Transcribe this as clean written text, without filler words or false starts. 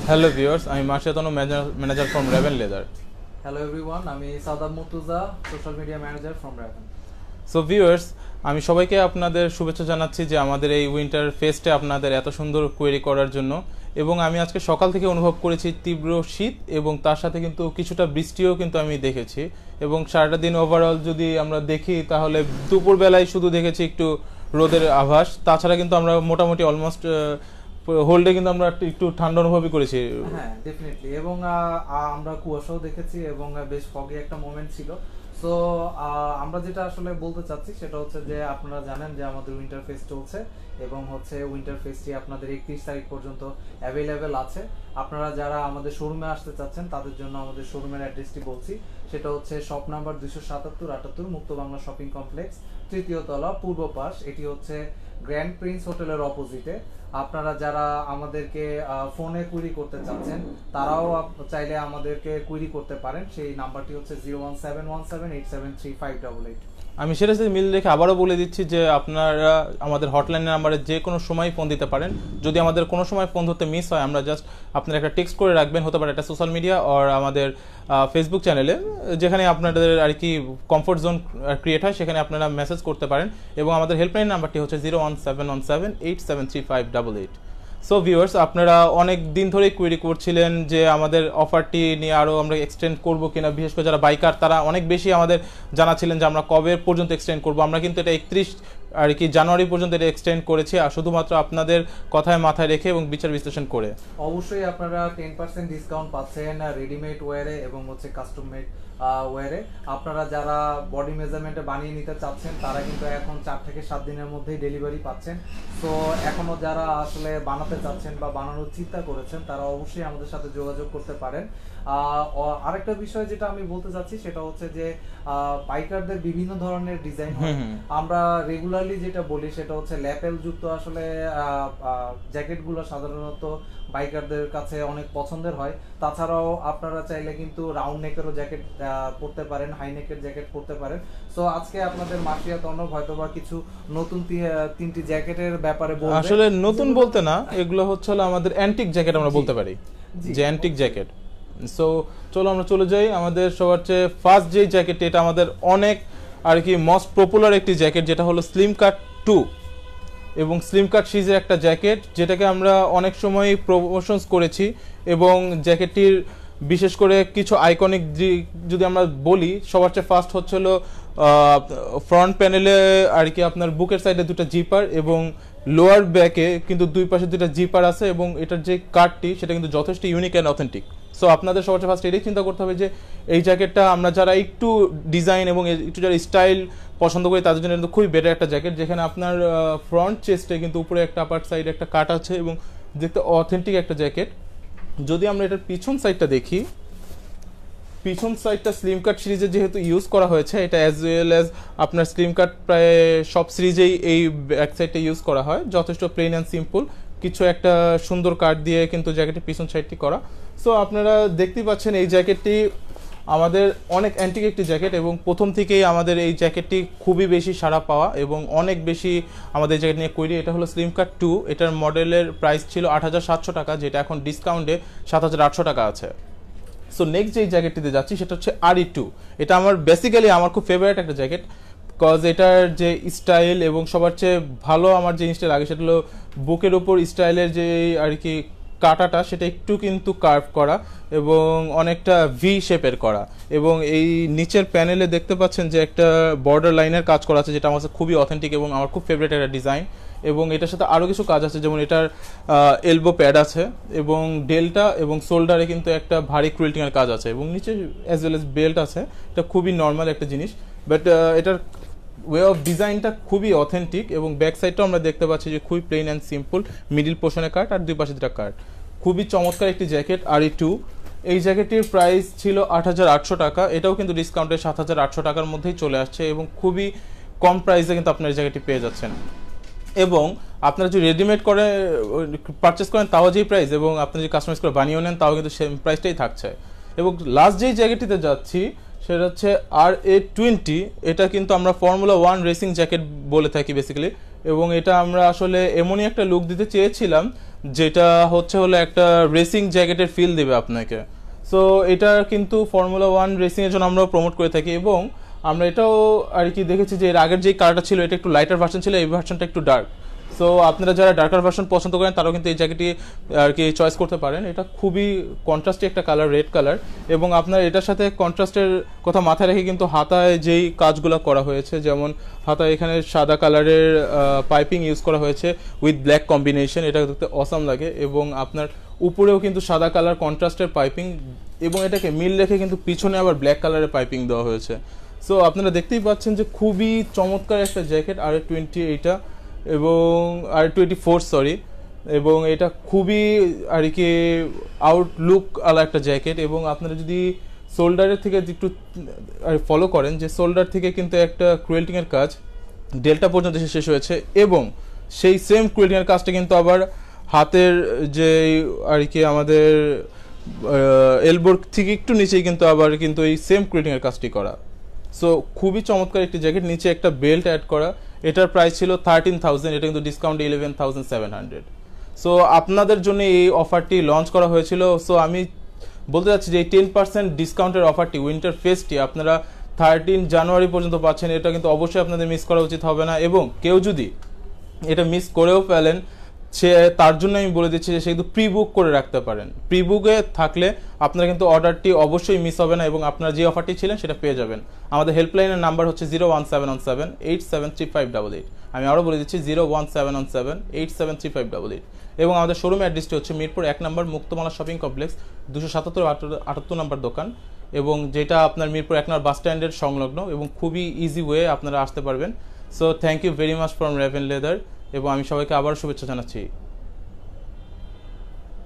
Hello viewers, আমি মার্শাতনু manager from Raven Leather. Hello everyone, আমি Shadab Murtuza, social media manager from Raven. So viewers, আমি সবাইকে আপনাদের শুভেচ্ছা জানাচ্ছি যে আমাদের এই উইন্টার ফেস্টে আপনাদের এত সুন্দর কোয়েরি করার জন্য। এবং আমি আজকে সকাল থেকে অনুভব করেছি তীব্র শীত এবং তার সাথে কিন্তু কিছুটা বৃষ্টিও কিন্তু আমি দেখেছি। এবং সারাটা দিন ওভারঅল যদি আমরা দেখি তাহলে দুপুরবেলায় শুধু দেখেছি একটু রোদের আভাস, তাছাড়া কিন্তু আমরা মোটামুটি অলমোস্ট হোল ডে কিন্তু আমরা একটু ঠান্ডা অনুভবই করেছি। হ্যাঁ, ডেফিনেটলি। এবং আমরা কুয়াশাও দেখেছি এবং বেশ ফগি একটা মোমেন্ট ছিল। সো আমরা যেটা আসলে বলতে চাচ্ছি সেটা হচ্ছে যে আপনারা জানেন যে আমাদের উইন্টার ফেস্ট চলছে এবং হচ্ছে উইন্টার ফেস্টটি আপনাদের 31 তারিখ পর্যন্ত অ্যাভেলেবেল আছে। আপনারা যারা আমাদের শোরুমে আসতে চাচ্ছেন তাদের জন্য আমাদের শোরুমের অ্যাড্রেসটি বলছি। সেটা হচ্ছে শপ নাম্বার 277-78 মুক্ত বাংলা শপিং কমপ্লেক্স, তৃতীয় তলা, পূর্ব পাশ। এটি হচ্ছে গ্র্যান্ড প্রিন্স হোটেলের অপোজিটে। আপনারা যারা আমাদেরকে ফোনে কুইরি করতে চাচ্ছেন তারাও চাইলে আমাদেরকে কুইরি করতে পারেন। সেই নাম্বারটি হচ্ছে 01717873588। আমি সেটার সাথে মিল রেখে আবারও বলে দিচ্ছি যে আপনারা আমাদের হটলাইন নাম্বারে যে কোনো সময় ফোন দিতে পারেন। যদি আমাদের কোনো সময় ফোন ধরতে মিস হয়, আমরা জাস্ট আপনারা একটা টেক্সট করে রাখবেন, হতে পারে একটা সোশ্যাল মিডিয়া আর আমাদের ফেসবুক চ্যানেলে, যেখানে আপনাদের আর কি কমফোর্ট জোন ক্রিয়েট হয় সেখানে আপনারা মেসেজ করতে পারেন। এবং আমাদের হেল্পলাইন নাম্বারটি হচ্ছে 01717873588। সো ভিউয়ার্স, আপনারা অনেক দিন ধরেই কোয়েরি করছিলেন যে আমাদের অফারটি নিয়ে আরও আমরা এক্সটেন্ড করবো কিনা, বিশেষ করে যারা বাইকার তারা অনেক বেশি আমাদের জানাচ্ছিলেন যে আমরা কবে পর্যন্ত এক্সটেন্ড করবো। আমরা কিন্তু এটা 31 আর কি জানুয়ারি পর্যন্ত এটা এক্সটেন্ড করেছি, আর শুধুমাত্র আপনাদের কথায় মাথায় রেখে এবং বিচার বিশ্লেষণ করে। অবশ্যই আপনারা 10% ডিসকাউন্ট পাচ্ছেন রেডিমেড ওয়্যারে এবং হচ্ছে কাস্টম মেড ওয়্যারে। আপনারা যারা বডি মেজারমেন্টে বানিয়ে নিতে চাচ্ছেন তারা কিন্তু এখন 4 থেকে 7 দিনের মধ্যেই ডেলিভারি পাচ্ছেন। সো এখনো যারা আসলে বানাতে চাচ্ছেন বা বানানোর চিন্তা করেছেন তারা অবশ্যই আমাদের সাথে যোগাযোগ করতে পারেন। আরেকটা বিষয় যেটা আমি বলতে চাচ্ছি সেটা হচ্ছে যে বাইকারদের বিভিন্ন ধরনের ডিজাইন হয়। আমরা রেগুলারলি যেটা বলি সেটা হচ্ছে ল্যাপেল যুক্ত আসলে জ্যাকেটগুলো সাধারণত বাইকারদের কাছে অনেক পছন্দের হয়। তাছাড়াও আপনারা চাইলে কিন্তু রাউন্ড নেকেরও জ্যাকেট পরতে পারেন, হাই নেকের জ্যাকেট পরতে পারেন। সো আজকে আপনাদের মাফিয়া তনব হয়তোবা কিছু নতুন 3টি জ্যাকেটের ব্যাপারে বলবে। আসলে নতুন বলতে না, এগুলো হচ্ছে আমাদের অ্যান্টিক জ্যাকেট আমরা বলতে পারি, যে অ্যান্টিক জ্যাকেট। সো চলো আমরা চলে যাই আমাদের সবার চেয়ে ফার্স্ট যে জ্যাকেট, এটা আমাদের অনেক আর কি মোস্ট পপুলার একটি জ্যাকেট, যেটা হলো স্লিম কাট 2 এবং স্লিম কাট সিরিজের একটা জ্যাকেট, যেটাকে আমরা অনেক সময় প্রমোশনস করেছি। এবং জ্যাকেটটির বিশেষ করে কিছু আইকনিক যদি আমরা বলি, সবার চেয়ে ফার্স্ট হচ্ছিল ফ্রন্ট প্যানেলে আর কি আপনার বুকের সাইডে দুটো জিপার এবং লোয়ার ব্যাকে কিন্তু দুই পাশে দুটো জিপার আছে। এবং এটার যে কাটটি সেটা কিন্তু যথেষ্ট ইউনিক অ্যান্ড অথেন্টিক। সো আপনাদের সবার ফার্স্ট এটাই চিন্তা করতে হবে যে এই জ্যাকেটটা আমরা যারা একটু ডিজাইন এবং একটু যারা স্টাইল পছন্দ করি তাদের জন্য কিন্তু খুবই বেটার একটা জ্যাকেট, যেখানে আপনার ফ্রন্ট চেস্টে কিন্তু উপরে একটা আপার সাইডে একটা কাট আছে এবং দেখতে অথেন্টিক একটা জ্যাকেট। যদি আমরা এটার পিছন সাইডটা দেখি, পিছন সাইডটা স্লিম কাট সিরিজে যেহেতু ইউজ করা হয়েছে, এটা অ্যাজ ওয়েল অ্যাজ আপনার স্লিম কাট প্রায় সব সিরিজেই এই ব্যাক সাইডটা ইউজ করা হয়, যথেষ্ট প্লেন অ্যান্ড সিম্পল, কিছু একটা সুন্দর কাট দিয়ে কিন্তু জ্যাকেটের পিছন সাইডটি করা। সো আপনারা দেখতেই পাচ্ছেন এই জ্যাকেটটি আমাদের অনেক অ্যান্টিক একটি জ্যাকেট এবং প্রথম থেকেই আমাদের এই জ্যাকেটটি খুবই বেশি সাড়া পাওয়া এবং অনেক বেশি আমাদের জ্যাকেট নিয়ে কোয়েরি। এটা হলো স্লিম কাট 2, এটার মডেলের প্রাইস ছিল 8700 টাকা, যেটা এখন ডিসকাউন্টে 7800 টাকা আছে। সো নেক্সট যেই জ্যাকেটটিতে যাচ্ছি সেটা হচ্ছে RE2। এটা আমার বেসিক্যালি আমার খুব ফেভারিট একটা জ্যাকেট, বিকজ এটার যে স্টাইল এবং সবার চেয়ে ভালো আমার যে জিনিসটা লাগে সেটা হলো বুকের উপর স্টাইলের যে আর কি কাটাটা, সেটা একটু কিন্তু কার্ভ করা এবং অনেকটা ভি শেপের করা। এবং এই নিচের প্যানেলে দেখতে পাচ্ছেন যে একটা বর্ডার লাইনের কাজ করা আছে, যেটা আমার কাছে খুবই অথেন্টিক এবং আমার খুব ফেভারিট একটা ডিজাইন। এবং এটার সাথে আরও কিছু কাজ আছে, যেমন এটার এলবো প্যাড আছে এবং ডেল্টা এবং শোল্ডারে কিন্তু একটা ভারী ক্রুয়েল্টিংয়ের কাজ আছে এবং নিচে অ্যাজ ওয়েল এস বেল্ট আছে। এটা খুবই নর্মাল একটা জিনিস, বাট এটার ওয়ে অফ ডিজাইনটা খুবই অথেন্টিক। এবং ব্যাক সাইডটাও আমরা দেখতে পাচ্ছি যে খুবই প্লেন অ্যান্ড সিম্পল, মিডিল পোর্শনে কাট আর দুই পাশে দুটা কাট। খুবই চমৎকার একটি জ্যাকেট RE2। এই জ্যাকেটটির প্রাইস ছিল 8800 টাকা, এটাও কিন্তু ডিসকাউন্টে 7800 টাকার মধ্যেই চলে আসছে এবং খুবই কম প্রাইসে কিন্তু আপনার এই জ্যাকেটটি পেয়ে যাচ্ছেন। এবং আপনারা যদি রেডিমেড করে পারচেস করেন তাও যেই প্রাইস, এবং আপনি যদি কাস্টমাইজ করে বানিয়েও নেন তাও কিন্তু সেম প্রাইসটাই থাকছে। এবং লাস্ট যেই জ্যাকেটটিতে যাচ্ছি সেটা হচ্ছে RA20। এটা কিন্তু আমরা ফর্মুলা 1 রেসিং জ্যাকেট বলে থাকি বেসিক্যালি। এবং এটা আমরা আসলে এমনই একটা লুক দিতে চেয়েছিলাম যেটা হলো একটা রেসিং জ্যাকেটের ফিল দিবে আপনাকে। সো এটা কিন্তু ফর্মুলা 1 রেসিং এর জন্য আমরা প্রমোট করে থাকি, এবং আমরা এটাও আর কি দেখেছি যে এর আগের যে কালারটা ছিল এটা একটু লাইটার ভার্সন ছিল, এই ভার্সনটা একটু ডার্ক। সো আপনারা যারা ডার্কার ভার্সন পছন্দ করেন তারাও কিন্তু এই জ্যাকেটটি আর কি চয়েস করতে পারেন। এটা খুবই কন্ট্রাস্টি একটা কালার, রেড কালার, এবং আপনার এটার সাথে কন্ট্রাস্টের কথা মাথায় রেখে কিন্তু হাতায় যেই কাজগুলো করা হয়েছে, যেমন হাতায় এখানে সাদা কালারের পাইপিং ইউজ করা হয়েছে উইথ ব্ল্যাক কম্বিনেশন, এটা দেখতে অসাম লাগে। এবং আপনার উপরেও কিন্তু সাদা কালার কন্ট্রাস্টের পাইপিং, এবং এটাকে মিল রেখে কিন্তু পিছনে আবার ব্ল্যাক কালারের পাইপিং দেওয়া হয়েছে। সো আপনারা দেখতেই পাচ্ছেন যে খুবই চমৎকার একটা জ্যাকেট R20 এইটা, এবং R24 সরি, এবং এটা খুবই আর কি আউটলুক আলা একটা জ্যাকেট। এবং আপনারা যদি শোল্ডারের থেকে একটু ফলো করেন যে শোল্ডার থেকে কিন্তু একটা ক্রুয়েল্টিং এর কাজ ডেল্টা পর্যন্ত শেষ হয়েছে, এবং সেই সেম ক্রুয়েল্টিং এর কাজটা কিন্তু আবার হাতের যে আর কি আমাদের এলবোর থেকে একটু নিচেই কিন্তু আবার কিন্তু এই সেম ক্রুয়েল্টিং এর কাজটি করা। সো খুবই চমৎকার একটি জ্যাকেট, নিচে একটা বেল্ট অ্যাড করা। এটার প্রাইস ছিল 13,000, এটা কিন্তু ডিসকাউন্ট 11,700। সো আপনাদের জন্য এই অফারটি লঞ্চ করা হয়েছিল। সো আমি বলতে চাচ্ছি যে এই 10% ডিসকাউন্টের অফারটি উইন্টার ফেস্টটি আপনারা 13 জানুয়ারি পর্যন্ত পাচ্ছেন। এটা কিন্তু অবশ্যই আপনাদের মিস করা উচিত হবে না, এবং কেউ যদি এটা মিস করেও ফেলেন সে তার জন্য আমি বলে দিচ্ছি যে সে কিন্তু প্রি বুক করে রাখতে পারেন। প্রি বুকে থাকলে আপনারা কিন্তু অর্ডারটি অবশ্যই মিস হবে না, এবং আপনারা যে অফারটি ছিলেন সেটা পেয়ে যাবেন। আমাদের হেল্পলাইনের নাম্বার হচ্ছে 01717873588। আমি আরও বলে দিচ্ছি 01717873588। এবং আমাদের শোরুম অ্যাড্রেসটি হচ্ছে মিরপুর 1 নম্বর মুক্তমালা শপিং কমপ্লেক্স, 277-78 নম্বর দোকান, এবং যেটা আপনার মিরপুর 1 নম্বর বাস স্ট্যান্ডের সংলগ্ন, এবং খুবই ইজি ওয়ে আপনারা আসতে পারবেন। So thank you very much from Raven Leather, এবং আমি সবাইকে আবার শুভেচ্ছা জানাচ্ছি।